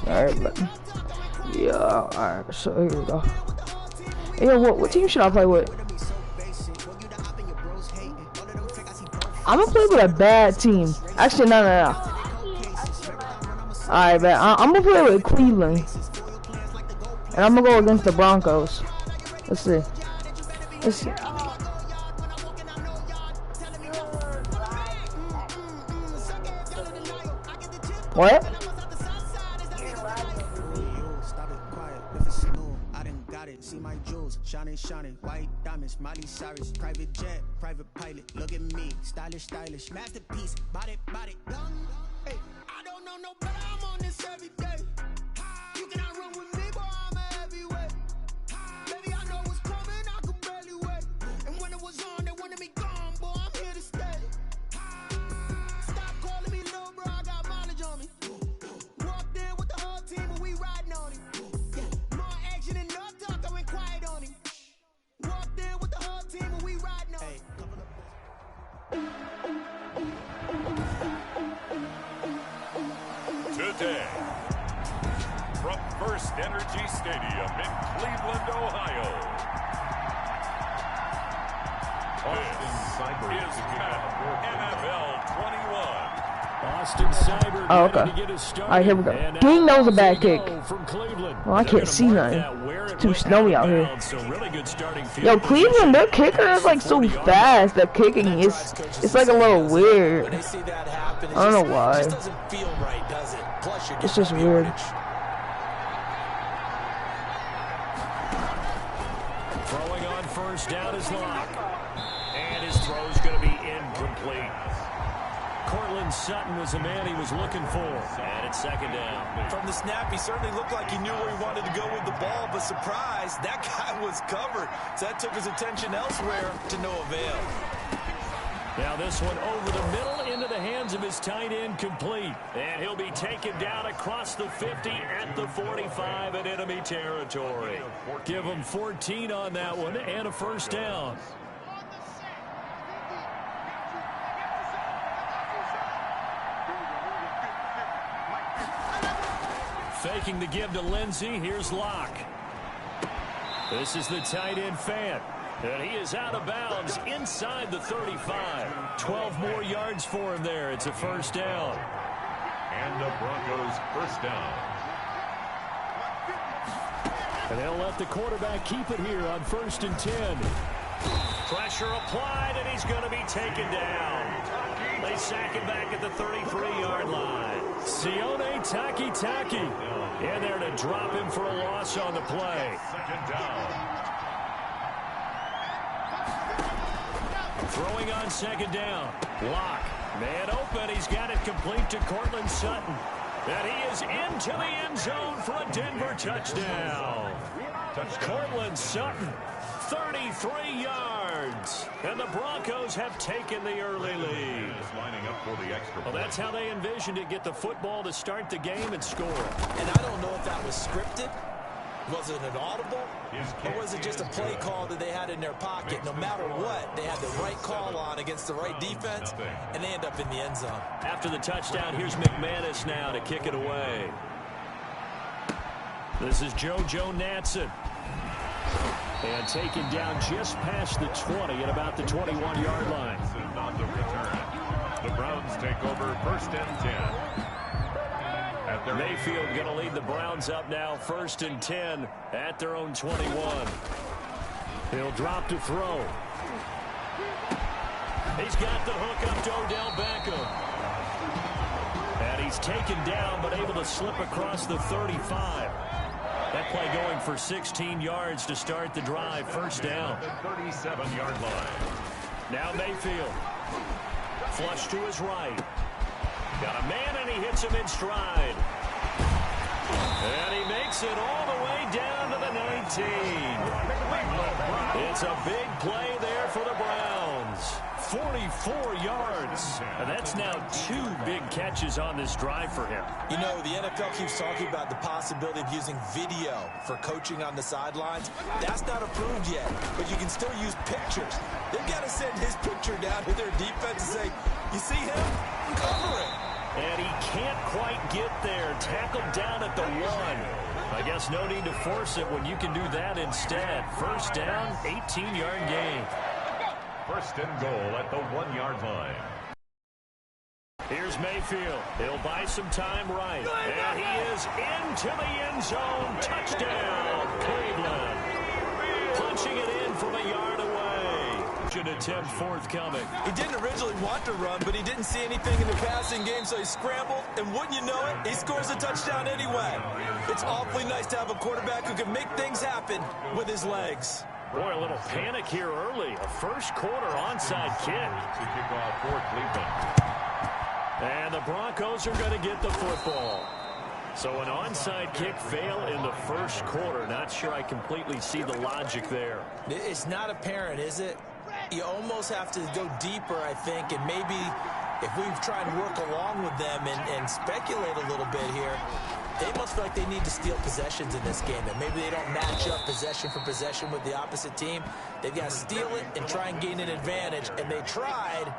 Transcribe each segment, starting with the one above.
Alright, but yeah, alright, so here we go. Hey, yo, what team should I play with? I'm gonna play with a bad team. Actually, no. Alright, but I'm gonna play with Cleveland. And I'm gonna go against the Broncos. Let's see. What? Shining, white diamonds, Miley Cyrus, private jet, private pilot. Look at me, stylish, masterpiece, body, young. Hey, I don't know no better, I'm on this every day. You cannot run with me, boy, I'm a heavyweight. Baby, I know what's coming, I could barely wait. And when it was on, they wanted me gone, boy, I'm here to stay. Stop calling me little bro, I got mileage on me. Walked in with the whole team, and we riding on him. Yeah, more action and no talk, I went quiet on him. Walked in with the whole team and we riding on. Hey, today, from First Energy Stadium in Cleveland, Ohio, this is NFL 21. Austin Seibert. Oh, okay. Alright, here we go. Dang, that was a bad kick. Well, I can't see nothing. It's too snowy out here. Yo, Cleveland, their kicker is like so fast. Their kicking is, it's like a little weird. I don't know why. It's just weird. Throwing on first down is Locke. And his throw's going to be incomplete. Cortland Sutton was the man he was looking for. And it's second down. From the snap, he certainly looked like he knew where he wanted to go with the ball, but surprise, that guy was covered. So that took his attention elsewhere to no avail. Now this one over the middle into the hands of his tight end, complete. And he'll be taken down across the 50 at the 45 in enemy territory. Give him 14 on that one and a first down. Faking the give to Lindsey. Here's Locke. This is the tight end Fant. And he is out of bounds inside the 35. 12 more yards for him there. It's a first down. And the Broncos first down. And they'll let the quarterback keep it here on 1st and 10. Pressure applied, and he's going to be taken down. They sack him back at the 33-yard line. Sione Takitaki in there to drop him for a loss on the play. Second down. Throwing on second down. Locke. Man open. He's got it complete to Cortland Sutton. And he is into the end zone for a Denver touchdown. Cortland Sutton, 33 yards. And the Broncos have taken the early lead. Lining up for the extra well, that's how they envisioned it. Get the football to start the game and score. And I don't know if that was scripted. Was it an audible? Or was it just a play call that they had in their pocket? No matter what, they had the right call on against the right defense, and they end up in the end zone. After the touchdown, here's McManus now to kick it away. This is JoJo Natson. And taken down just past the 20 at about the 21-yard line. On the return. The Browns take over 1st and 10. Mayfield going to lead the Browns up now, 1st and 10 at their own 21. He'll drop to throw. He's got the hook up to Odell Beckham. And he's taken down, but able to slip across the 35. That play going for 16 yards to start the drive, 1st down. The 37-yard line. Now Mayfield. Flush to his right. Got a man, and he hits him in stride. And takes it all the way down to the 19. It's a big play there for the Browns. 44 yards. And that's now 2 big catches on this drive for him. You know, the NFL keeps talking about the possibility of using video for coaching on the sidelines. That's not approved yet, but you can still use pictures. They've got to send his picture down to their defense and say, you see him? Cover it. And he can't quite get there. Tackled down at the 1. I guess no need to force it when you can do that instead. First down, 18-yard gain. First and goal at the 1-yard line. Here's Mayfield. He'll buy some time right. And he is into the end zone. Touchdown, Cleveland. Punching it in from a yard away. Should attempt forthcoming. He didn't originally want to run, but he didn't see anything in the passing game, so he scrambled. And wouldn't you know it, he scores a touchdown anyway. It's awfully nice to have a quarterback who can make things happen with his legs. Boy, a little panic here early. A first quarter onside kick. To kick off for Cleveland. And the Broncos are going to get the football. So an onside kick fail in the first quarter. Not sure I completely see the logic there. It's not apparent, is it? You almost have to go deeper, I think, and maybe if we try and work along with them and speculate a little bit here, they must feel like they need to steal possessions in this game, and maybe they don't match up possession for possession with the opposite team. They've got to steal it and try and gain an advantage, and they tried.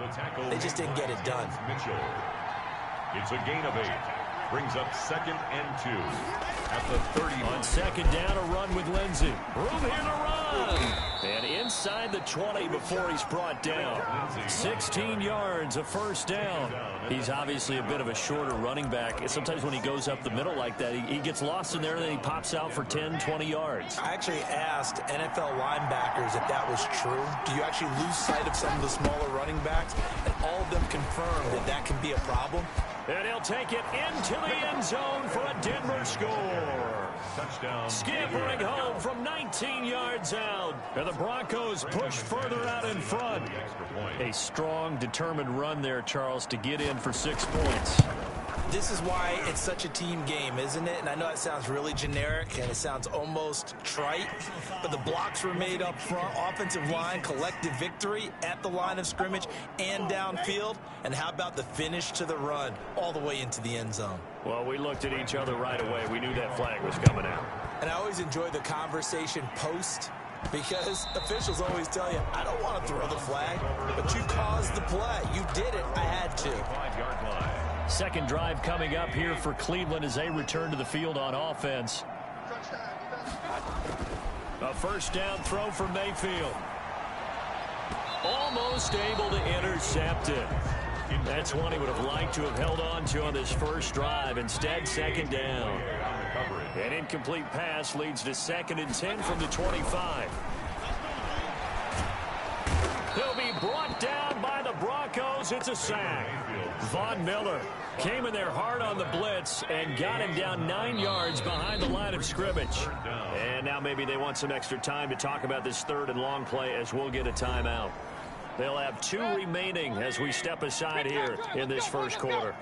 They just didn't get it done. Mitchell. It's a gain of 8. Brings up 2nd and 2 at the 30. On second down, a run with Lindsey. Room here to run. And inside the 20 before he's brought down. 16 yards, a first down. He's obviously a bit of a shorter running back. Sometimes when he goes up the middle like that, he gets lost in there, and then he pops out for 10, 20 yards. I actually asked NFL linebackers if that was true. Do you actually lose sight of some of the smaller running backs? And all of them confirmed that that can be a problem. And he'll take it into the end zone for a Denver score. Touchdown. Scampering home from 19 yards out. And the Broncos push further out in front. A strong, determined run there, Charles, to get in for 6 points. This is why it's such a team game, isn't it? And I know that sounds really generic and it sounds almost trite, but the blocks were made up front, offensive line, collective victory at the line of scrimmage and downfield. And how about the finish to the run all the way into the end zone? Well, we looked at each other right away. We knew that flag was coming out. And I always enjoy the conversation post, because officials always tell you, I don't want to throw the flag, but you caused the play. You did it. I had to. 5-yard line. Second drive coming up here for Cleveland as they return to the field on offense. A first down throw for Mayfield. Almost able to intercept it. That's one he would have liked to have held on to on this first drive. Instead, second down. An incomplete pass leads to 2nd and 10 from the 25. He'll be brought down by the Broncos. It's a sack. Von Miller came in there hard on the blitz and got him down 9 yards behind the line of scrimmage. And now maybe they want some extra time to talk about this 3rd and long play as we'll get a timeout. They'll have 2 remaining as we step aside here in this first quarter.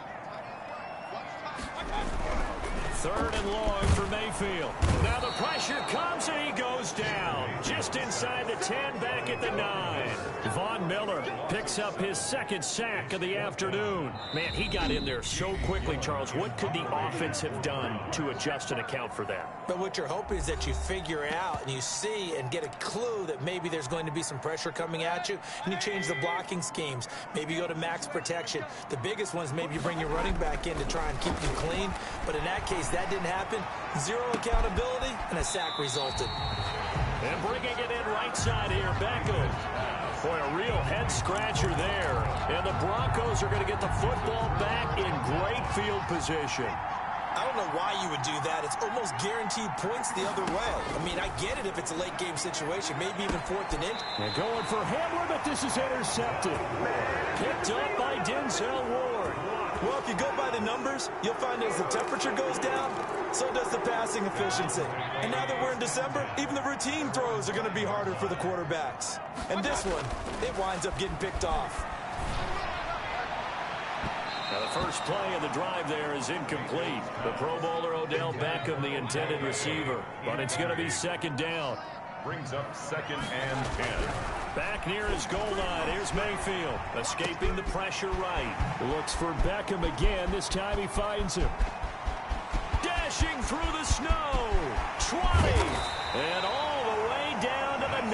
3rd and long for Mayfield. Now the pressure comes and he goes down. Just inside the 10, back at the 9. Von Miller picks up his 2nd sack of the afternoon. Man, he got in there so quickly, Charles. What could the offense have done to adjust and account for that? But what you're hoping is that you figure out and you see and get a clue that maybe there's going to be some pressure coming at you, and you change the blocking schemes. Maybe you go to max protection. The biggest one is maybe you bring your running back in to try and keep you clean. But in that case, that didn't happen. 0 accountability, and a sack resulted. And bringing it in right side here, Beckham. Boy, a real head-scratcher there. And the Broncos are going to get the football back in great field position. I don't know why you would do that. It's almost guaranteed points the other way. I mean, I get it if it's a late-game situation, maybe even 4th and inch. And going for Hamler, but this is intercepted. Picked up by Denzel Ward. Well, if you go by the numbers, you'll find as the temperature goes down, so does the passing efficiency. And now that we're in December, even the routine throws are going to be harder for the quarterbacks. And this one, it winds up getting picked off. Now the first play of the drive there is incomplete. The Pro Bowler Odell Beckham, the intended receiver. But it's going to be second down. Brings up 2nd and 10. Back near his goal line. Here's Mayfield. Escaping the pressure right. Looks for Beckham again. This time he finds him. Dashing through the snow. 20. And all the way down to the 9.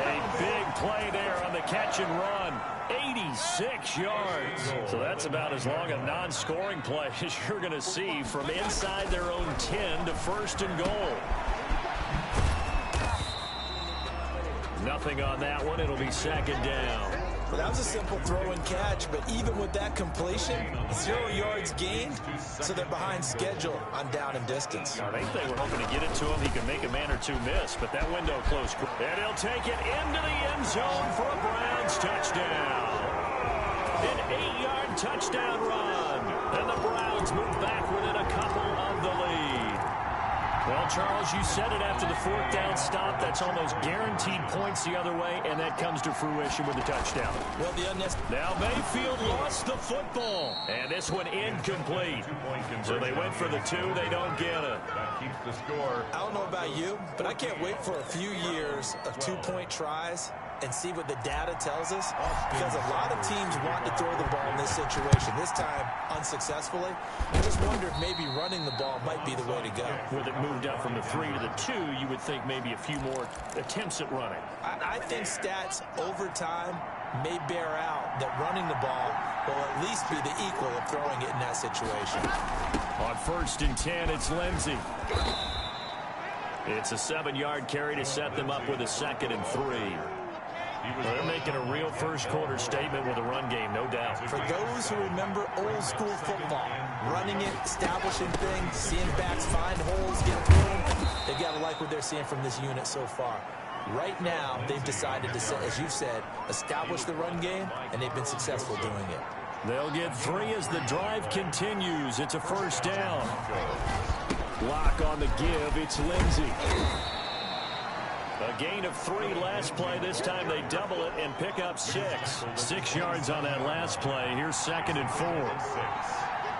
A big play there on the catch and run. 86 yards. So that's about as long a non-scoring play as you're going to see from inside their own 10 to 1st and goal. Nothing on that one. It'll be second down. Well, that was a simple throw and catch, but even with that completion, 0 yards gained, so they're behind schedule on down and distance. I think they were hoping to get it to him. He could make a man or two miss, but that window closed. And he'll take it into the end zone for a Browns touchdown. An 8-yard touchdown run. And the Browns move back within a couple of the lead. Well, Charles, you said it after the 4th down stop. That's almost guaranteed points the other way, and that comes to fruition with the touchdown. Well, now Mayfield lost the football, and this one incomplete. So they went for the 2. They don't get it. That keeps the score. I don't know about you, but I can't wait for a few years of 2-point tries and see what the data tells us, because a lot of teams want to throw the ball in this situation, this time unsuccessfully. I just wonder if maybe running the ball might be the way to go. With it moved up from the 3 to the 2, you would think maybe a few more attempts at running. I think stats over time may bear out that running the ball will at least be the equal of throwing it in that situation. On 1st and 10, it's Lindsey. It's a 7-yard carry to set them up with a 2nd and 3. They're making a real first-quarter statement with a run game, no doubt. For those who remember old-school football, running it, establishing things, seeing backs find holes, get through them, they've got to like what they're seeing from this unit so far. Right now, they've decided to, as you said, establish the run game, and they've been successful doing it. They'll get 3 as the drive continues. It's a 1st down. Block on the give. It's Lindsey. A gain of 3 last play. This time they double it and pick up 6. 6 yards on that last play. Here's 2nd and 4.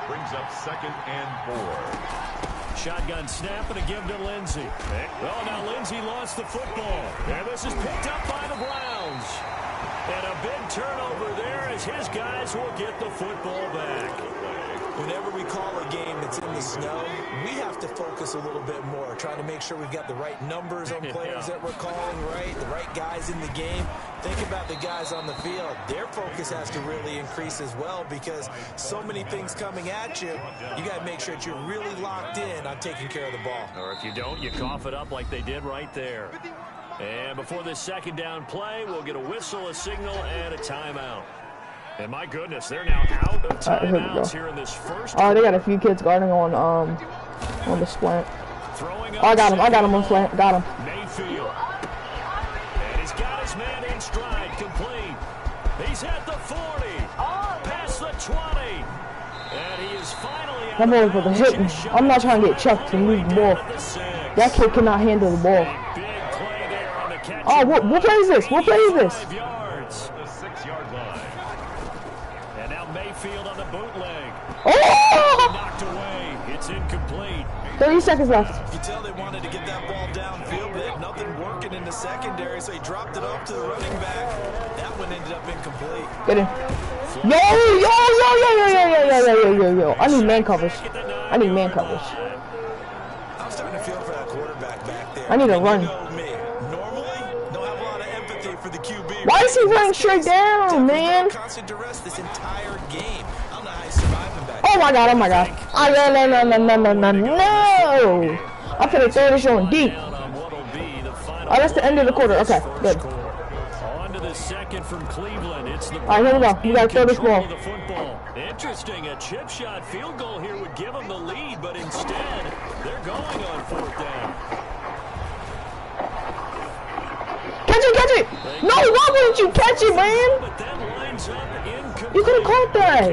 Brings up 2nd and 4. Shotgun snap and a give to Lindsey. Oh, now Lindsey lost the football. And this is picked up by the Browns. And a big turnover there as his guys will get the football back. Whenever we call a game that's in the snow, we have to focus a little bit more, trying to make sure we've got the right numbers on players that we're calling, the right guys in the game. Think about the guys on the field. Their focus has to really increase as well, because so many things coming at you, you got to make sure that you're really locked in on taking care of the ball. Or if you don't, you cough it up like they did right there. And before this 2nd down play, we'll get a whistle, a signal, and a timeout. And my goodness, they're now out of timeouts here in this first. Oh, they got a few kids guarding on the slant. Oh, I got him on slant. Got him. Mayfield. And he's got his man in stride, complete. He's at the 40. Past the 20. And he is finally out. That boy was hitting. I'm not trying to get chucked to move the ball. That kid cannot handle the ball. Oh, what play is this? What play is this? The 6-yard line. And now Mayfield on the bootleg. Oh! Knocked away. It's incomplete. 30 seconds left. You tell they wanted to get that ball downfield, but they had nothing working in the secondary, so he dropped it off to the running back. That one ended up incomplete. Get in. Yo. I need man coverage. I need man coverage. I'm starting to feel for that quarterback back there. I need a run. Why is he running straight down, man? Oh my god, no. I'm gonna throw this one deep. Oh, that's the end of the quarter. Okay, good. On to the 2nd from Cleveland. It's the Alright, here we go. We gotta throw this ball. Interesting, a chip shot field goal here would give them the lead, but instead, they're going on 4th down. Catch it! No, why wouldn't you catch it, man? You could have caught that.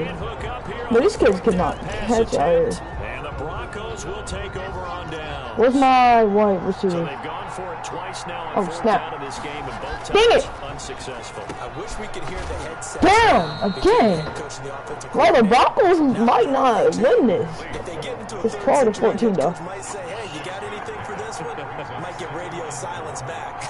But these kids cannot catch out here. And the Broncos will take over on down. Where's my wide receiver? So they've gone for it twice now on fourth snap. down of this game, and both Dang times it. unsuccessful. I wish we could hear the headset. Damn, again. Well, the Broncos might not win this. If they get into a It's 12 to 14 though. coach might say, hey, you got anything for this one? Might get radio silence back.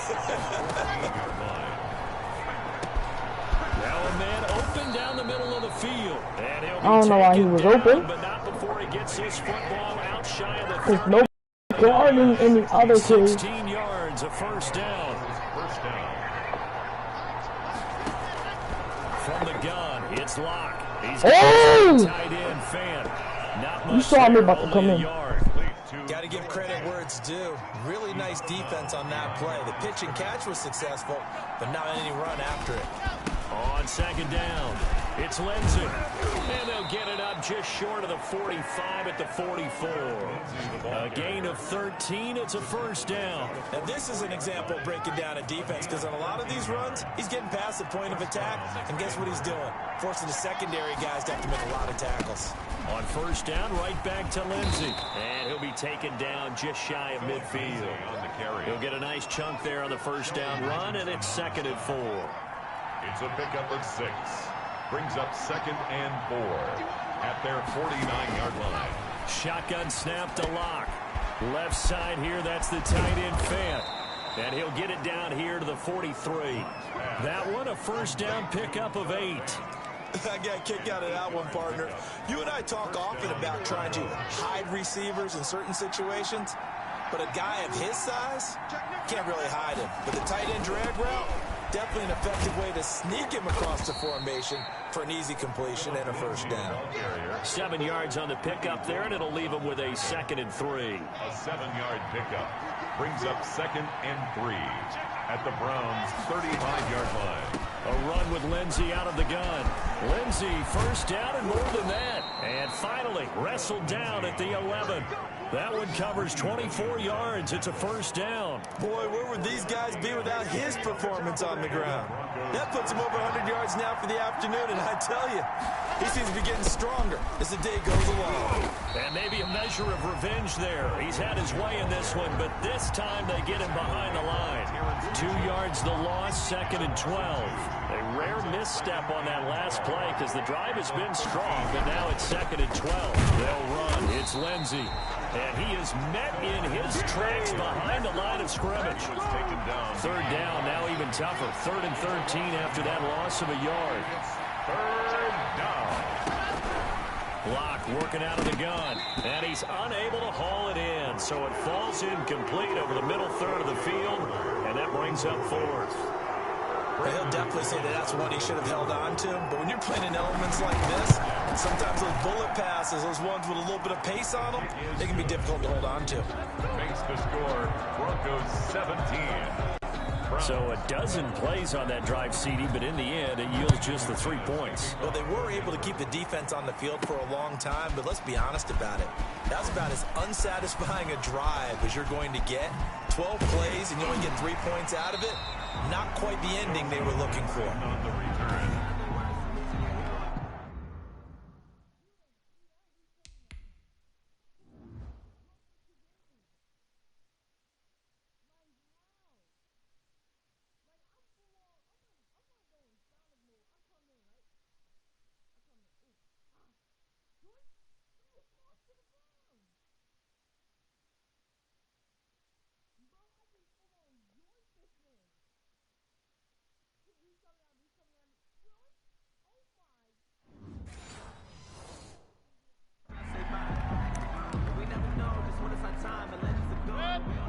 Now a man open down the middle of the field. And he'll be I don't know why he was down, open. but not before he gets his football out shy of the There's no guarding any other kid. 16 yards, a first down. From the gun, it's Locke. He's got Oh! a tight end fan. Not much You saw me there, about to only come a in. yard. Got to give credit where it's due. Really nice defense on that play. The pitch and catch was successful, but not any run after it. On second down, it's Lindsey. And they'll get it up just short of the 45 at the 44. A gain of 13, it's a first down. Now this is an example of breaking down a defense, because on a lot of these runs, he's getting past the point of attack, and guess what he's doing? Forcing the secondary guys to have to make a lot of tackles. On first down, right back to Lindsey. And he'll be taken down just shy of midfield. He'll get a nice chunk there on the first down run, and it's 2nd and 4. It's a pickup of 6. Brings up 2nd and 4 at their 49-yard line. Shotgun snap to Locke. Left side here, that's the tight end fan. And he'll get it down here to the 43. That one, a first down pickup of 8. I got a kick out of that one, partner. You and I talk often about trying to hide receivers in certain situations, but a guy of his size can't really hide him. But the tight end drag route, definitely an effective way to sneak him across the formation for an easy completion and a first down. 7 yards on the pickup there, and it'll leave him with a 2nd and 3. A 7-yard pickup brings up 2nd and 3 at the Browns' 35-yard line. A run with Lindsey out of the gun. Lindsey first down and more than that. And finally wrestled down at the 11. That one covers 24 yards. It's a first down. Boy, where would these guys be without his performance on the ground? That puts him over 100 yards now for the afternoon, and I tell you, he seems to be getting stronger as the day goes along. And maybe a measure of revenge there. He's had his way in this one, but this time they get him behind the line. 2 yards the loss, 2nd and 12. A rare misstep on that last play because the drive has been strong, but now it's 2nd and 12. They'll run. It's Lindsey. And he is met in his tracks behind the line of scrimmage. Third down, now even tougher. 3rd and 13 after that loss of a yard. 3rd down. Locke working out of the gun. And he's unable to haul it in. So it falls incomplete over the middle third of the field. And that brings up 4th. Well, he'll definitely say that that's one he should have held on to. But when you're playing in elements like this, sometimes those bullet passes, those ones with a little bit of pace on them, they can be difficult to hold on to. Makes the score Broncos 17. So a dozen plays on that drive, CD, but in the end, it yields just the 3 points. Well, they were able to keep the defense on the field for a long time, but let's be honest about it. That was about as unsatisfying a drive as you're going to get. 12 plays, and you only get 3 points out of it. Not quite the ending they were looking for. On the return.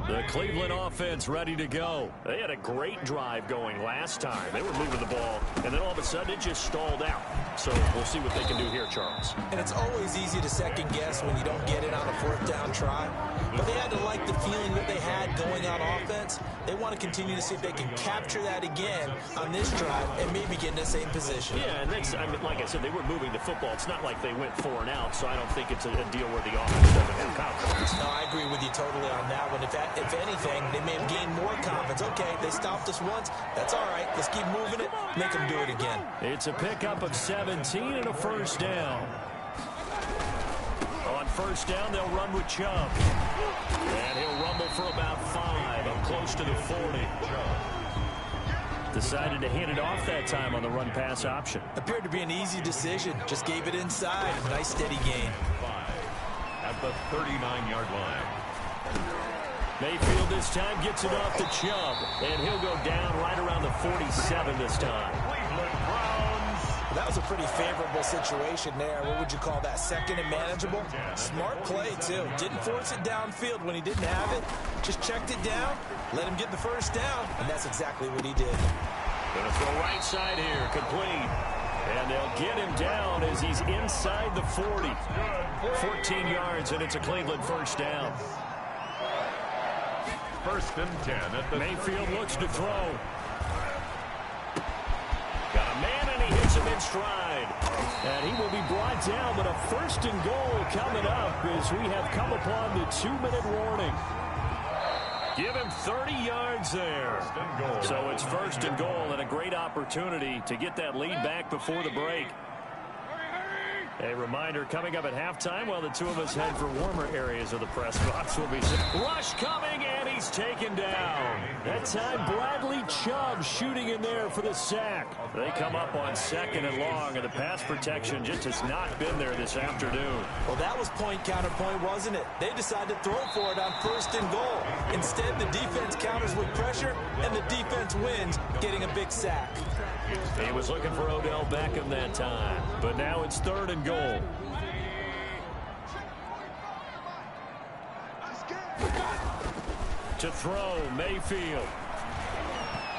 The Cleveland offense ready to go. They had a great drive going last time. They were moving the ball, and then all of a sudden it just stalled out. So we'll see what they can do here, Charles. And it's always easy to second guess when you don't get it on a 4th down try. But they had to like the feeling that they had going on offense. They want to continue to see if they can capture that again on this drive and maybe get in the same position. Yeah, and that's, I mean, like I said, they were moving the football. It's not like they went 4 and out, so I don't think it's a deal where the offense doesn't have confidence. No, I agree with you totally on that one. If anything, they may have gained more confidence. Okay, they stopped us once. That's all right. Let's keep moving it. Make them do it again. It's a pickup of 17 and a first down. On first down, they'll run with Chubb. And he'll rumble for about 5, up close to the 40. Decided to hand it off that time on the run-pass option. Appeared to be an easy decision. Just gave it inside. Nice steady gain. At the 39-yard line. Mayfield this time gets it off to Chubb. And he'll go down right around the 47 this time. Cleveland Browns. That was a pretty favorable situation there. What would you call that? Second and manageable? Smart play, too. Didn't force it downfield when he didn't have it. Just checked it down, let him get the first down, and that's exactly what he did. Gonna throw right side here, complete. And they'll get him down as he's inside the 40. 14 yards, and it's a Cleveland first down. First and 10 at the Mayfield looks to throw. Got a man, and he hits him in stride. And he will be brought down, but a first and goal coming up as we have come upon the 2-minute warning. Give him 30 yards there. So it's first and goal, and a great opportunity to get that lead back before the break. A reminder coming up at halftime while the two of us head for warmer areas of the press box will be rush coming, and he's taken down. That time Bradley Chubb shooting in there for the sack. They come up on 2nd and long, and the pass protection just has not been there this afternoon. Well, that was point counterpoint, wasn't it? They decided to throw for it on first and goal. Instead, the defense counters with pressure, and the defense wins, getting a big sack. He was looking for Odell Beckham that time, but now it's 3rd and goal. To throw, Mayfield.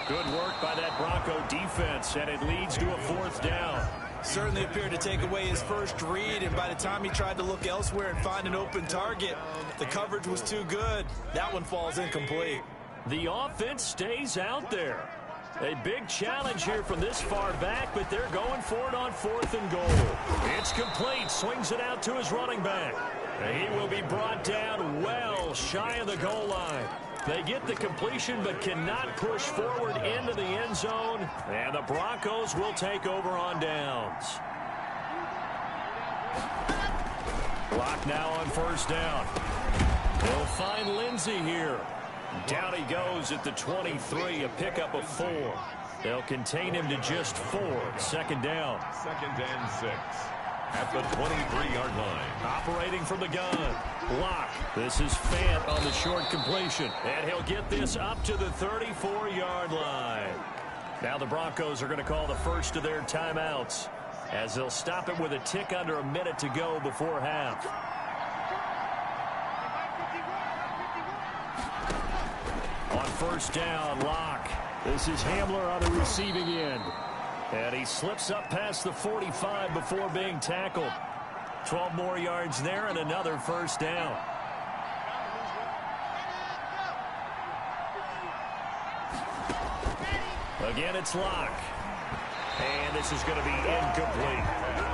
Good work by that Bronco defense, and it leads to a 4th down. Certainly appeared to take away his first read, and by the time he tried to look elsewhere and find an open target, the coverage was too good. That one falls incomplete. The offense stays out there. A big challenge here from this far back, but they're going for it on 4th and goal. It's complete. Swings it out to his running back. He will be brought down well shy of the goal line. They get the completion but cannot push forward into the end zone, and the Broncos will take over on downs. Clock now on first down. They'll find Lindsey here. Down he goes at the 23, a pickup of 4. They'll contain him to just 4. 2nd down. 2nd and 6 at the 23-yard line. Operating from the gun. Lock. This is Fant on the short completion. And he'll get this up to the 34-yard line. Now the Broncos are going to call the first of their timeouts as they'll stop it with a tick under a minute to go before half. On first down, Lock. This is Hamler on the receiving end. And he slips up past the 45 before being tackled. 12 more yards there and another first down. Again, it's Lock. And this is going to be incomplete.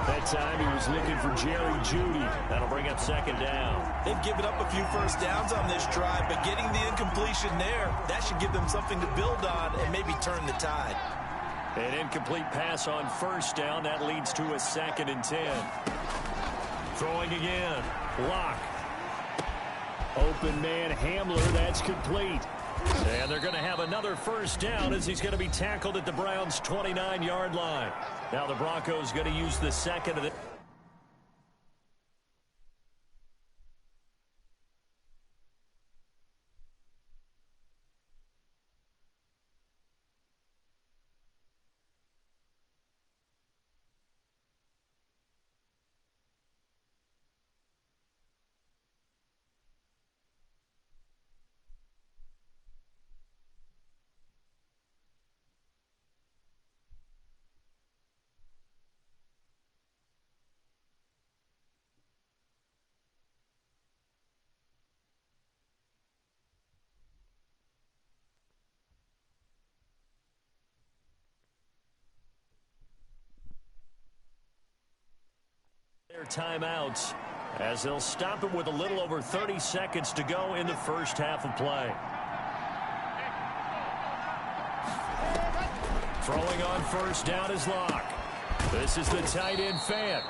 That time he was looking for Jerry Jeudy. That'll bring up 2nd down. They've given up a few first downs on this drive, but getting the incompletion there, that should give them something to build on and maybe turn the tide. An incomplete pass on first down. That leads to a 2nd and 10. Throwing again. Lock. Open man Hamler. That's complete. And they're going to have another first down as he's going to be tackled at the Browns' 29-yard line. Now the Broncos going to use the 2nd of the... timeouts as they'll stop it with a little over 30 seconds to go in the first half of play. Throwing on first down is Lock. This is the tight end Fant.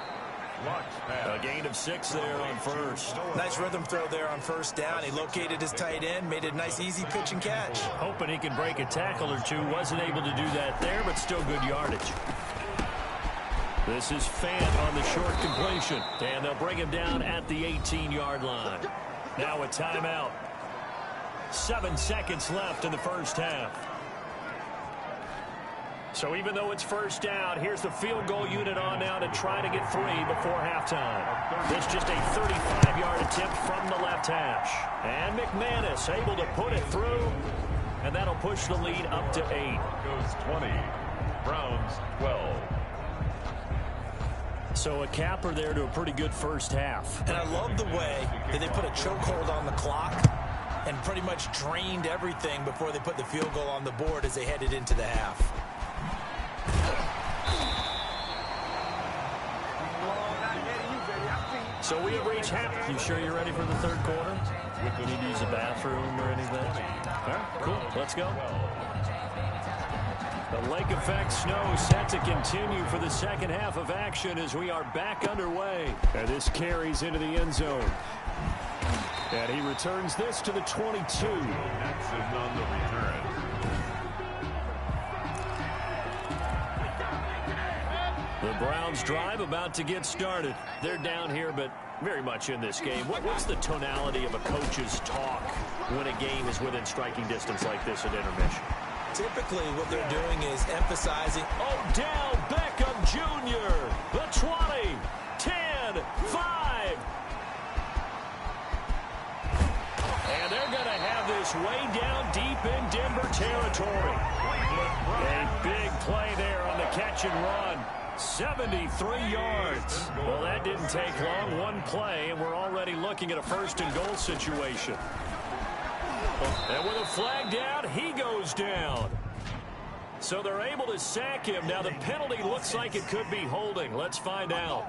A gain of 6 there on first. Nice rhythm throw there on first down. He located his tight end, made it a nice easy pitch and catch. Hoping he can break a tackle or two. Wasn't able to do that there, but still good yardage. This is Fant on the short completion. And they'll bring him down at the 18-yard line. Now a timeout. 7 seconds left in the first half. So even though it's first down, here's the field goal unit on now to try to get 3 before halftime. This just a 35-yard attempt from the left hash. And McManus able to put it through. And that'll push the lead up to 8. Goes 20. Browns 12. So a capper there to a pretty good first half. And I love the way that they put a chokehold on the clock and pretty much drained everything before they put the field goal on the board as they headed into the half. So we have reached half. You sure you're ready for the third quarter? We need to use a bathroom or anything? All right, cool. Let's go. The lake effect snow set to continue for the second half of action as we are back underway. And this carries into the end zone. And he returns this to the 22. Jackson on the return. The Browns drive about to get started. They're down here, but very much in this game. What's the tonality of a coach's talk when a game is within striking distance like this at intermission? Typically, what they're doing is emphasizing. Odell Beckham Jr., the 20, 10, 5. And they're going to have this way down deep in Denver territory. A big play there on the catch and run. 73 yards. Well, that didn't take long. One play, and we're already looking at a first and goal situation. And with a flag down, he goes down. So they're able to sack him. Now the penalty looks like it could be holding. Let's find out.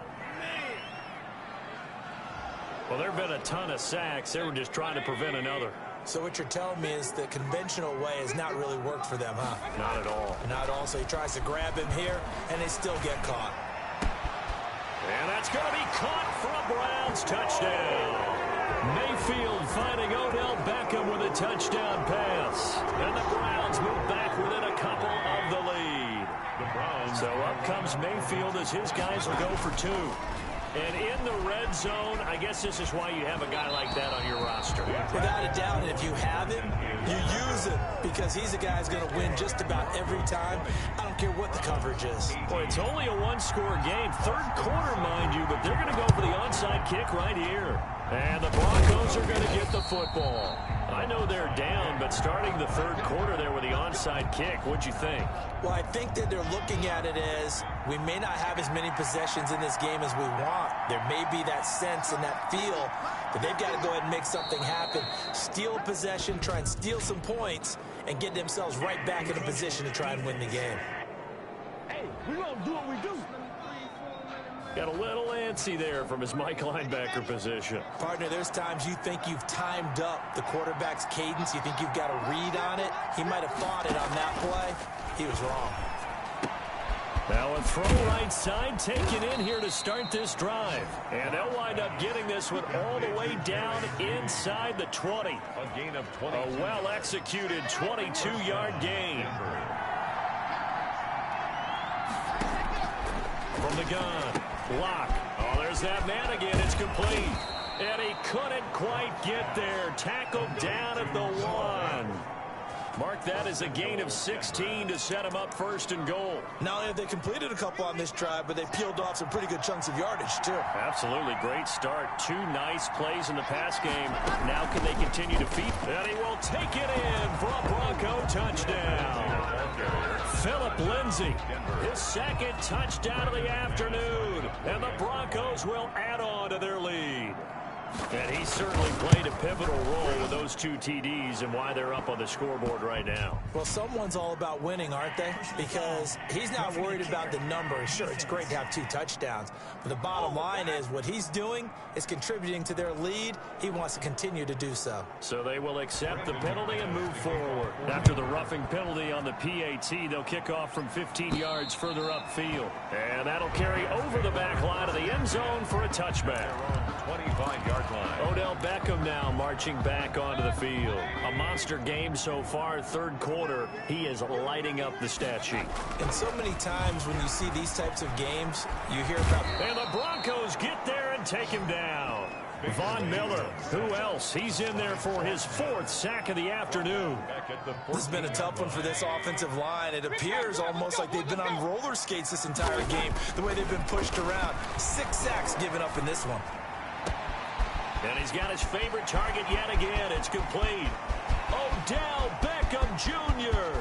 Well, there have been a ton of sacks. They were just trying to prevent another. So what you're telling me is the conventional way has not really worked for them, huh? Not at all. Not at all. So he tries to grab him here, and they still get caught. And that's going to be caught for a Browns touchdown. Mayfield finding Odell Beckham with a touchdown pass. And the Browns move back within a couple of the lead. So up comes Mayfield as his guys will go for 2. And in the red zone, I guess this is why you have a guy like that on your roster. Without a doubt, and if you have him, you use him because he's a guy who's going to win just about every time. I don't care what the coverage is. Boy, it's only a one-score game. Third quarter, mind you, but they're going to go for the onside kick right here. And the Broncos are going to get the football. I know they're down, but starting the third quarter there with the onside kick, what'd you think? Well, I think that they're looking at it as we may not have as many possessions in this game as we want. There may be that sense and that feel that they've got to go ahead and make something happen. Steal a possession, try and steal some points, and get themselves right back in a position to try and win the game. Hey, we're going to do what we do. Got a little antsy there from his Mike linebacker position. Partner, there's times you think you've timed up the quarterback's cadence. You think you've got a read on it. He might have thought it on that play. He was wrong. Now a throw right side taken in here to start this drive. And they'll wind up getting this one all the way down inside the 20. A gain of 20. A well-executed 22-yard gain. From the gun. Block. Oh, there's that man again. It's complete. And he couldn't quite get there. Tackled down at the 1. Mark that as a gain of 16 to set him up first and goal. Not only have they completed a couple on this drive, but they peeled off some pretty good chunks of yardage, too. Absolutely. Great start. 2 nice plays in the pass game. Now can they continue to feed? And he will take it in for a Bronco touchdown. Philip Lindsay, his second touchdown of the afternoon. And the Broncos will add on to their lead. And he certainly played a pivotal role with those 2 TDs and why they're up on the scoreboard right now. Well, someone's all about winning, aren't they? Because he's not worried about the number. Sure, it's great to have 2 touchdowns. But the bottom line is what he's doing is contributing to their lead. He wants to continue to do so. So they will accept the penalty and move forward. After the roughing penalty on the PAT, they'll kick off from 15 yards further upfield. And that'll carry over the back line of the end zone for a touchback. 25-yard line. Odell Beckham now marching back onto the field. A monster game so far, 3rd quarter. He is lighting up the stat sheet. And so many times when you see these types of games, you hear about... And the Broncos get there and take him down. Von Miller, who else? He's in there for his 4th sack of the afternoon. This has been a tough one for this offensive line. It appears almost like they've been on roller skates this entire game, the way they've been pushed around. 6 sacks given up in this one. And he's got his favorite target yet again. It's complete. Odell Beckham Jr.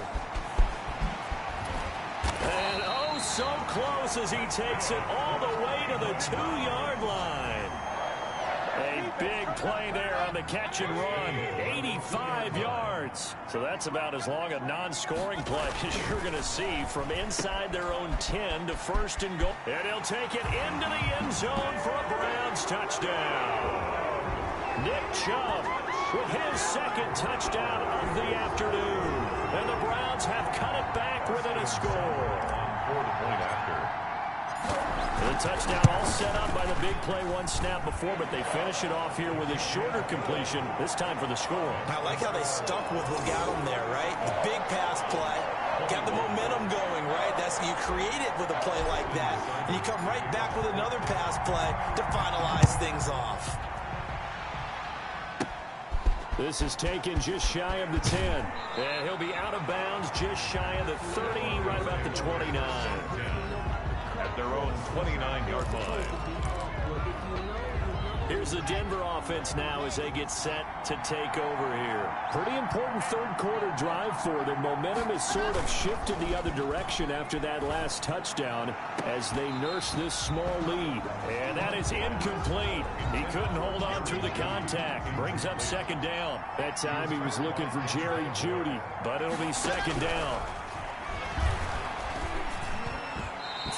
And oh, so close as he takes it all the way to the 2-yard line. A big play there on the catch and run. 85 yards. So that's about as long a non-scoring play as you're going to see from inside their own 10 to 1st and goal. And he'll take it into the end zone for a Browns touchdown. Nick Chubb with his 2nd touchdown of the afternoon. And the Browns have cut it back within a score. For the point after. The touchdown all set up by the big play 1 snap before, but they finish it off here with a shorter completion, this time for the score. I like how they stuck with what got them there, right? The big pass play, got the momentum going, right? That's you create it with a play like that, and you come right back with another pass play to finalize things off. This is taken just shy of the 10. And he'll be out of bounds just shy of the 30, right about the 29. At their own 29-yard line. Here's the Denver offense now as they get set to take over here. Pretty important 3rd quarter drive for them. Momentum has sort of shifted the other direction after that last touchdown as they nurse this small lead. And that is incomplete. He couldn't hold on through the contact. Brings up 2nd down. That time he was looking for Jerry Jeudy, but it'll be 2nd down.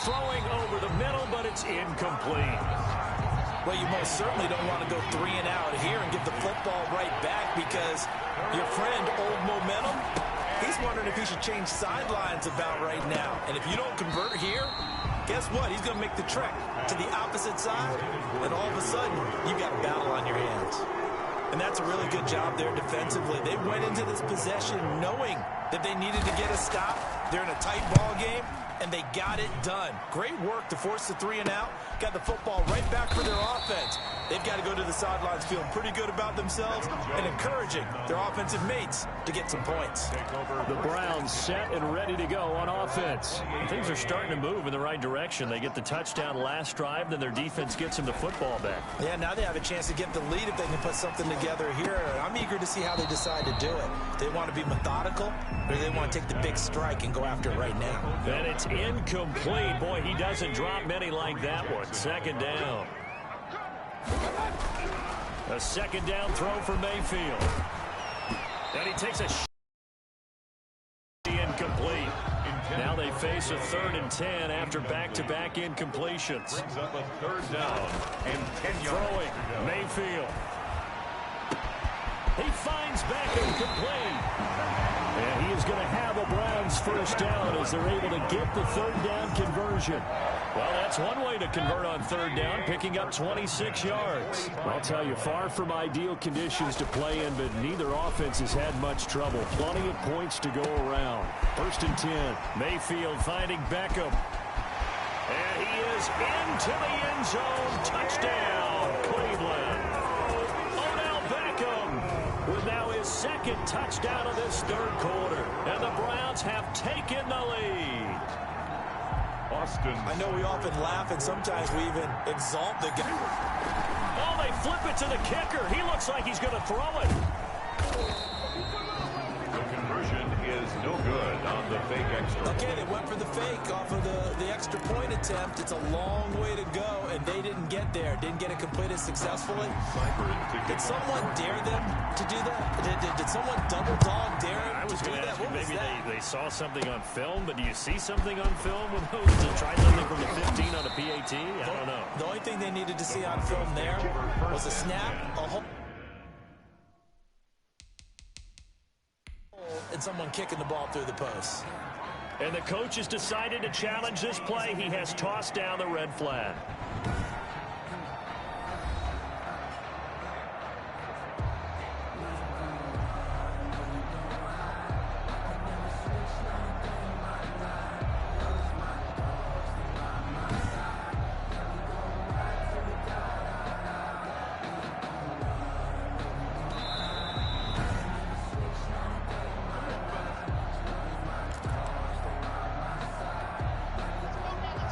Throwing over the middle, but it's incomplete. Well, you most certainly don't want to go 3 and out here and get the football right back because your friend, Old Momentum, he's wondering if he should change sidelines about right now. And if you don't convert here, guess what? He's going to make the trek to the opposite side, and all of a sudden, you've got a battle on your hands. And that's a really good job there defensively. They went into this possession knowing that they needed to get a stop. They're in a tight ball game, and they got it done. Great work to force the 3 and out. Got the football right back for their offense. They've got to go to the sidelines feeling pretty good about themselves and encouraging their offensive mates to get some points. The Browns set and ready to go on offense. Things are starting to move in the right direction. They get the touchdown last drive, then their defense gets them the football back. Yeah, now they have a chance to get the lead if they can put something together here. I'm eager to see how they decide to do it. They want to be methodical, or do they want to take the big strike and go after it right now? And it's incomplete. Boy, he doesn't drop many like that one. 2nd down. A 2nd down throw for Mayfield. And he takes a incomplete. Now they face a 3rd and 10 after back-to-back incompletions. Brings up a 3rd down and 10 yards. Throwing, Mayfield. He finds Beckham complete. And he is going to have a Browns 1st down as they're able to get the 3rd down conversion. Well, that's one way to convert on 3rd down, picking up 26 yards. I'll tell you, far from ideal conditions to play in, but neither offense has had much trouble. Plenty of points to go around. 1st and 10. Mayfield finding Beckham. And he is into the end zone. Touchdown, Cleveland. Odell Beckham with now his 2nd touchdown of this 3rd quarter. And the Browns have taken the lead. Austin. I know we often laugh and sometimes we even exalt the guy. Oh, they flip it to the kicker. He looks like he's going to throw it. The conversion is is no good on the fake extra. Okay, they went for the fake off of the extra point attempt. It's a long way to go, and they didn't get there. Didn't get it completed successfully. Did someone dare them to do that? Did someone double dog dare them? I was to going do to that? ask you, What was maybe that? they saw something on film, but do you see something on film with those to try something from the 15 on a PAT? I don't know. The only thing they needed to see on film there was a snap, a hole, and someone kicking the ball through the post. And the coach has decided to challenge this play. He has tossed down the red flag.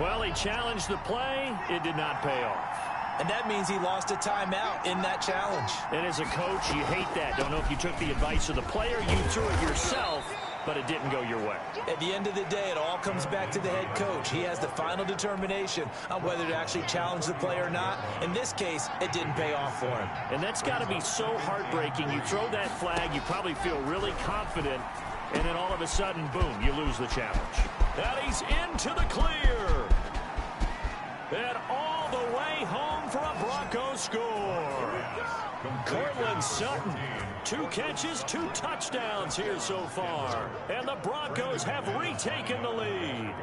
Well, he challenged the play. It did not pay off. And that means he lost a timeout in that challenge. And as a coach, you hate that. Don't know if you took the advice of the player, you threw it yourself, but it didn't go your way. At the end of the day, it all comes back to the head coach. He has the final determination on whether to actually challenge the play or not. In this case, it didn't pay off for him. And that's got to be so heartbreaking. You throw that flag, you probably feel really confident, and then all of a sudden, boom, you lose the challenge. And he's into the clear. And all the way home for a Broncos score. Cortland Sutton, 2 catches, 2 touchdowns here so far. And the Broncos have retaken the lead.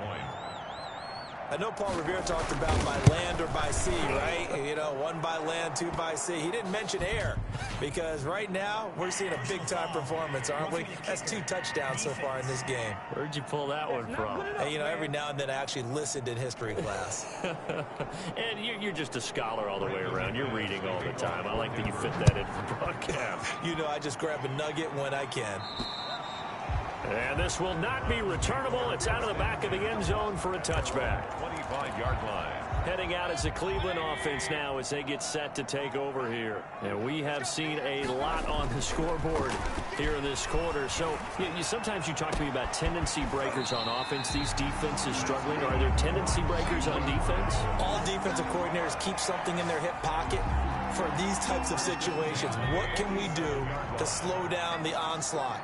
I know Paul Revere talked about by land or by sea, right? You know, 1 by land, 2 by sea. He didn't mention air because right now we're seeing a big-time performance, aren't we? That's 2 touchdowns so far in this game. Where'd you pull that one from? And, you know, every now and then I actually listened in history class. And you're just a scholar all the way around. You're reading all the time. I like that you fit that into the broadcast. You know, I just grab a nugget when I can. And this will not be returnable. It's out of the back of the end zone for a touchback. 25-yard line. Heading out as the Cleveland offense now as they get set to take over here. And we have seen a lot on the scoreboard here in this quarter. So sometimes you talk to me about tendency breakers on offense. These defenses struggling. Are there tendency breakers on defense? All defensive coordinators keep something in their hip pocket for these types of situations. What can we do to slow down the onslaught?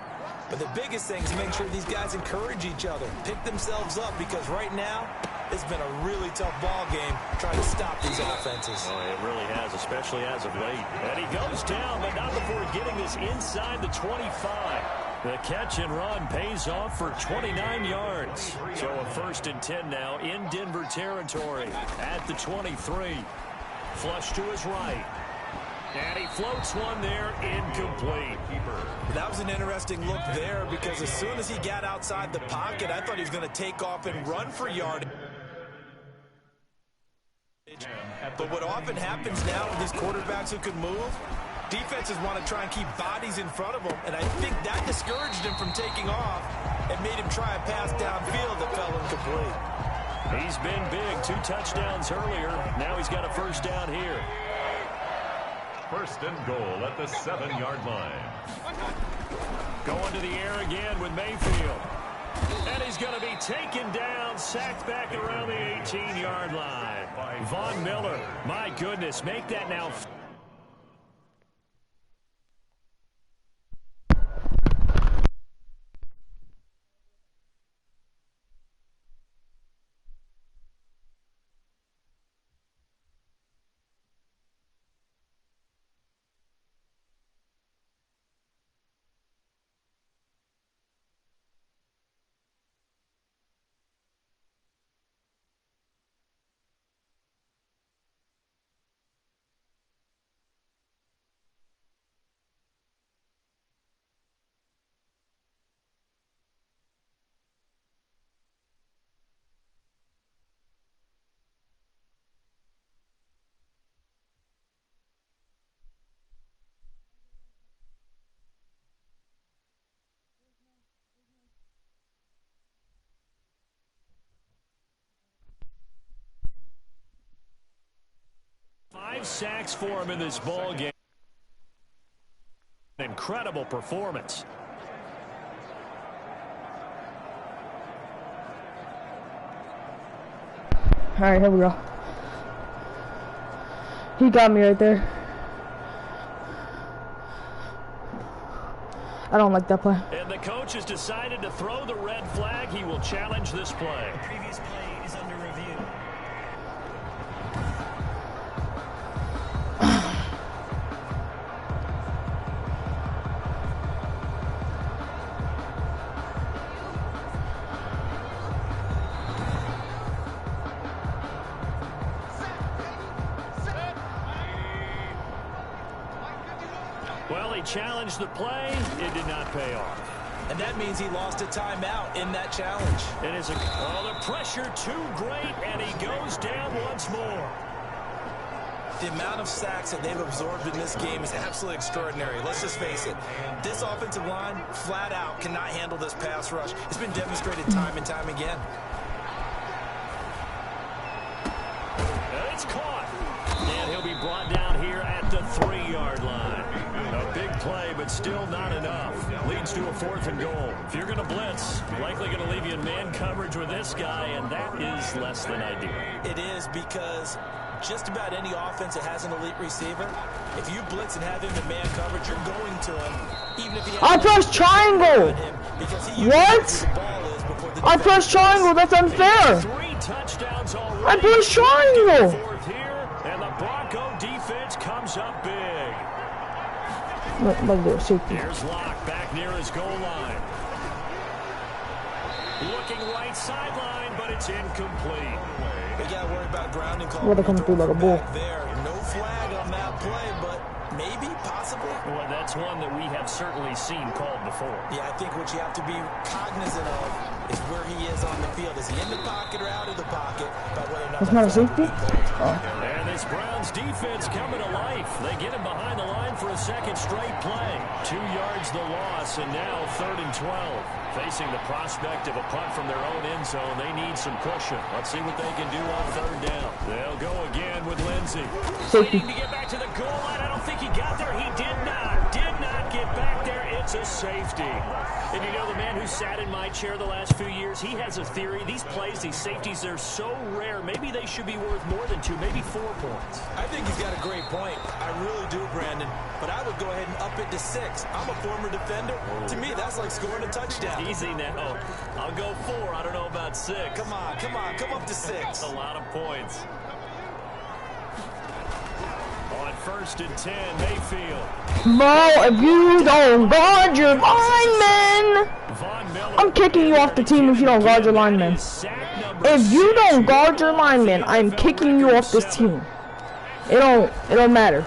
But the biggest thing is make sure these guys encourage each other, pick themselves up, because right now it's been a really tough ball game trying to stop these offenses. Oh, it really has, especially as of late. And he goes down, but not before getting this inside the 25. The catch and run pays off for 29 yards. So a 1st and 10 now in Denver territory at the 23. Flush to his right. And he floats one there, incomplete. That was an interesting look there because as soon as he got outside the pocket, I thought he was going to take off and run for yardage. But what often happens now with these quarterbacks who can move, defenses want to try and keep bodies in front of them, and I think that discouraged him from taking off and made him try a pass downfield that fell incomplete. He's been big, 2 touchdowns earlier. Now he's got a 1st down here. 1st and goal at the 7-yard line. Going to the air again with Mayfield. And he's going to be taken down, sacked back around the 18-yard line. Von Miller, my goodness, make that now. Sacks for him in this ball game. Incredible performance. Alright, here we go. He got me right there. I don't like that play. And the coach has decided to throw the red flag. He will challenge this play. The previous play is under review. Well, he challenged the play. It did not pay off. And that means he lost a timeout in that challenge. It is the pressure too great, and he goes down once more. The amount of sacks that they've absorbed in this game is absolutely extraordinary. Let's just face it. This offensive line, flat out, cannot handle this pass rush. It's been demonstrated time and time again. It's caught. And he'll be brought down here at the 3-yard line. A big play, but still not enough. Leads to a 4th and goal. If you're going to blitz, likely going to leave you in man coverage with this guy, and that is less than ideal. It is, because just about any offense that has an elite receiver, if you blitz and have him in man coverage, you're going to him, even if he has I pressed triangle. What? I pressed triangle. That's unfair. 3 touchdowns already. I pressed triangle. Fourth here, and the Bronco defense comes up big. Here's Locke back near his goal line. Looking right sideline, but it's incomplete. We got to worry about grounding call. Well, they're coming through like a bull. There, no flag on that play, but maybe, possibly. Well, that's one that we have certainly seen called before. Yeah, I think what you have to be cognizant of is where he is on the field. Is he in the pocket or out of the pocket? By whether or not that's not a safety? And this Browns defense coming to life. They get him behind the line for a second straight play. 2 yards the loss, and now 3rd and 12. Facing the prospect of a punt from their own end zone, they need some cushion. Let's see what they can do on 3rd down. They'll go again with Lindsey. Safety. Waiting to get back to the goal line. I don't think he got there. He did not. Did not get back there. It's a safety. And you know, the man who sat in my chair the last few years, he has a theory. These plays, these safeties, they're so rare. Maybe they should be worth more than 2, maybe 4 points. I think he's got a great point. I really do, Brandon. But I would go ahead and up it to 6. I'm a former defender. To me, that's like scoring a touchdown. Easy now. I'll go 4. I don't know about 6. Come on, come on. Come up to 6. That's a lot of points. On 1st and 10, Mayfield. Bro, if you don't guard your linemen, I'm kicking you off the team if you don't guard your linemen. If you don't guard your linemen, I'm kicking you off this team. It don't matter.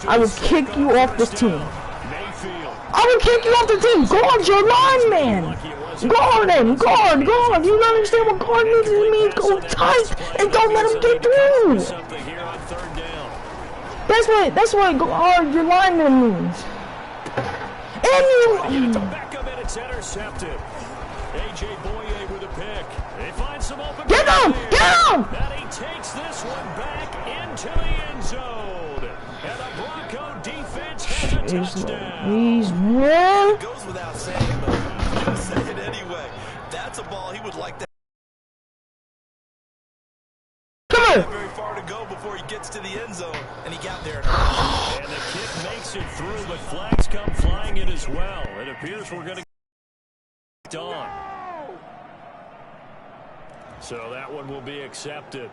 I will kick you off this team. I will kick you off the team. Guard your lineman. Guard him. Guard. You don't understand what guard means? It means go tight and don't let him get through. That's what guard your lineman means. And you. It's intercepted. AJ Boye with a pick. They find some open. Get down! Get down! And he takes this one back into the end zone. And the Bronco defense has a touchdown. He's man. It goes without saying, but I'm going to say it anyway. That's a ball he would like to. Come here. Very far to go before he gets to the end zone, and he got there. And the kick makes it through, but flags come flying in as well. It appears we're going to get on. So that one will be accepted.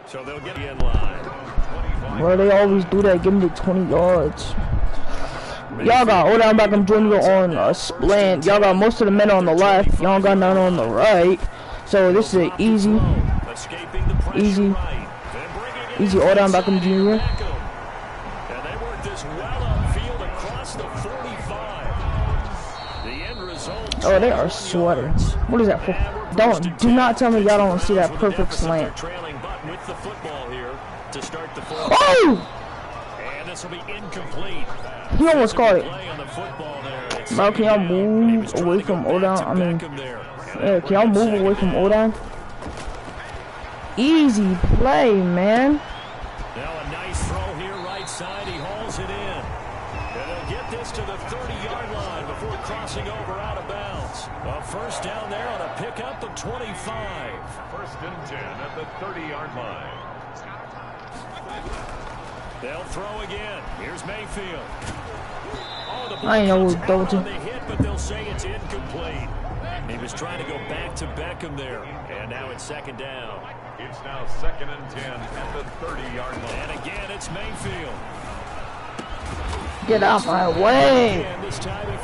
So they'll get in line. Well, they always do that. Give me 20 yards. Y'all got Odell Beckham Jr. on a slant. Y'all got most of the men on the left. Y'all got none on the right. So this is an easy Odell Beckham Jr. And they work this well upfield across the 45. The end result. Oh, they are sweating. What is that for? Do not tell me y'all don't see that perfect slant. Trailing but with the football here to start the fourth. Oh! And this will be incomplete. He almost caught it. There. Bro, can y'all move away from Odell? I mean, yeah, can y'all move away from Odell? Easy play, man. Now a nice throw here right side. He hauls it in. And they'll get this to the 30-yard line before crossing over out of bounds. A first down there on a pickup of 25. First and 10 at the 30-yard line. They'll throw again. Here's Mayfield. Oh, the I know out on the hit, but they'll say it's incomplete. He was trying to go back to Beckham there, and now it's second down. It's now second and 10 at the 30-yard line. And again, it's Mayfield. Get out my way!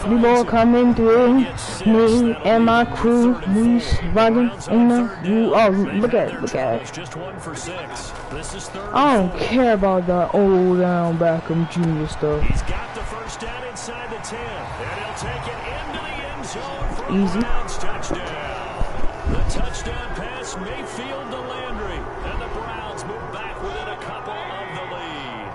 People coming through, me and my crew, we riding in the view. Oh, look at it, look at it. Just 1 for 6. This is third. I don't care about the old down Beckham Jr. stuff. He's got the first down inside the 10, and he'll take it into the end zone for a Easy. Browns touchdown. The touchdown pass, Mayfield to Landry, and the Browns move back within a couple of the lead.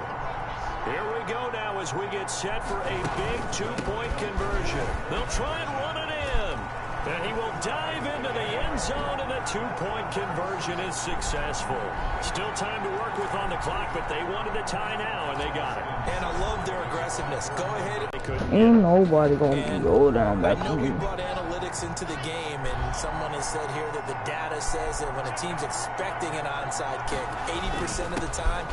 Here we go now as we get set for a big 2-point conversion. They'll try and run it in. And he will dive into the end zone, and the 2-point conversion is successful. Still time to work with on the clock, but they wanted to tie now, and they got it. And I love their aggressiveness. Go ahead. Ain't nobody gonna be old down I Beckham know we Jr. brought analytics into the game, and someone has said here that the data says that when a team's expecting an onside kick, 80% of the time,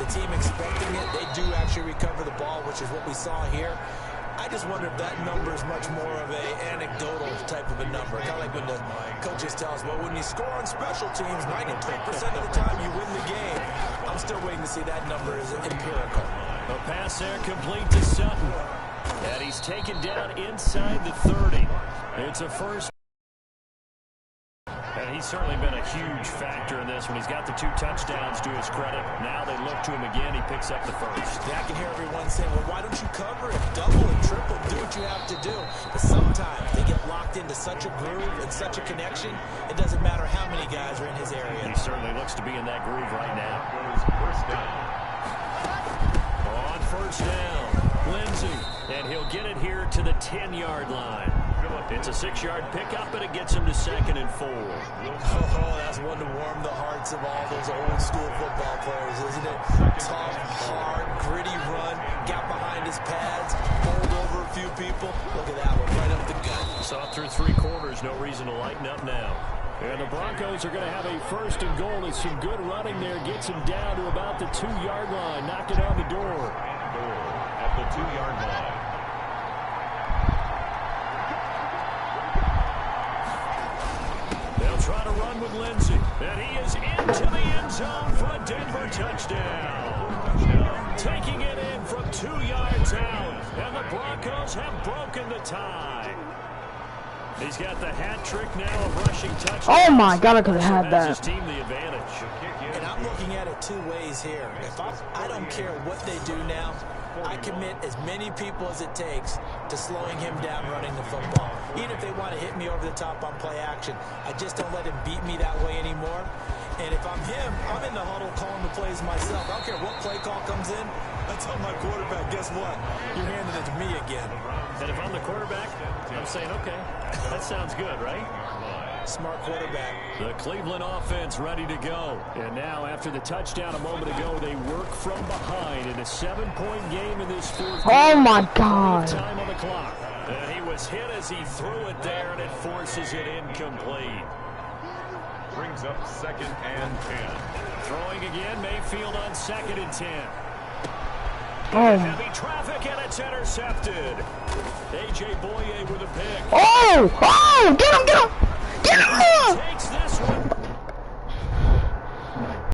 the team expecting it, they do actually recover the ball, which is what we saw here. I just wonder if that number is much more of a anecdotal type of a number. Kind of like when the coaches tell us, well, when you score on special teams, 93% of the time you win the game. I'm still waiting to see that number is empirical. A pass there complete to Sutton. And he's taken down inside the 30. It's a first. And he's certainly been a huge factor in this when he's got the 2 touchdowns to his credit. Now they look to him again. He picks up the first. Yeah, I can hear everyone saying, well, why don't you cover it? Double and triple, do what you have to do. But sometimes they get locked into such a groove and such a connection, it doesn't matter how many guys are in his area. He certainly looks to be in that groove right now. First down. On first down, Lindsey. And he'll get it here to the 10-yard line. It's a 6-yard pickup, but it gets him to 2nd and 4. Oh, that's one to warm the hearts of all those old-school football players, isn't it? Tough, hard, gritty run, got behind his pads, bowled over a few people. Look at that one, right up the gut. Saw through 3 quarters, no reason to lighten up now. And the Broncos are going to have a first and goal. It's some good running there. Gets him down to about the 2-yard line. Knocked it on the door. At the 2-yard line. They'll try to run with Lindsey. And he is into the end zone for a Denver touchdown. Taking it in from 2 yards out. And the Broncos have broken the tie. He's got the hat trick now of rushing touchdowns. Oh my God, I could have had that. His team the advantage. And I'm looking at it 2 ways here. If I don't care what they do now, I commit as many people as it takes to slowing him down running the football. Even if they want to hit me over the top on play action, I just don't let him beat me that way anymore. And if I'm him, I'm in the huddle calling the plays myself. I don't care what play call comes in. I tell my quarterback, guess what? You're handing it to me again. And if I'm the quarterback, I'm saying, okay, that sounds good, right? Smart quarterback. The Cleveland offense ready to go. And now, after the touchdown a moment ago, they work from behind in a 7-point game in this 4th quarter. Oh my God. Time on the clock. And he was hit as he threw it there, and it forces it incomplete. Brings up 2nd and 10. Throwing again, Mayfield on 2nd and 10. Oh. Heavy traffic, and it's intercepted. A.J. Boye with a pick. Oh! Oh! Get him! Get him! Get him!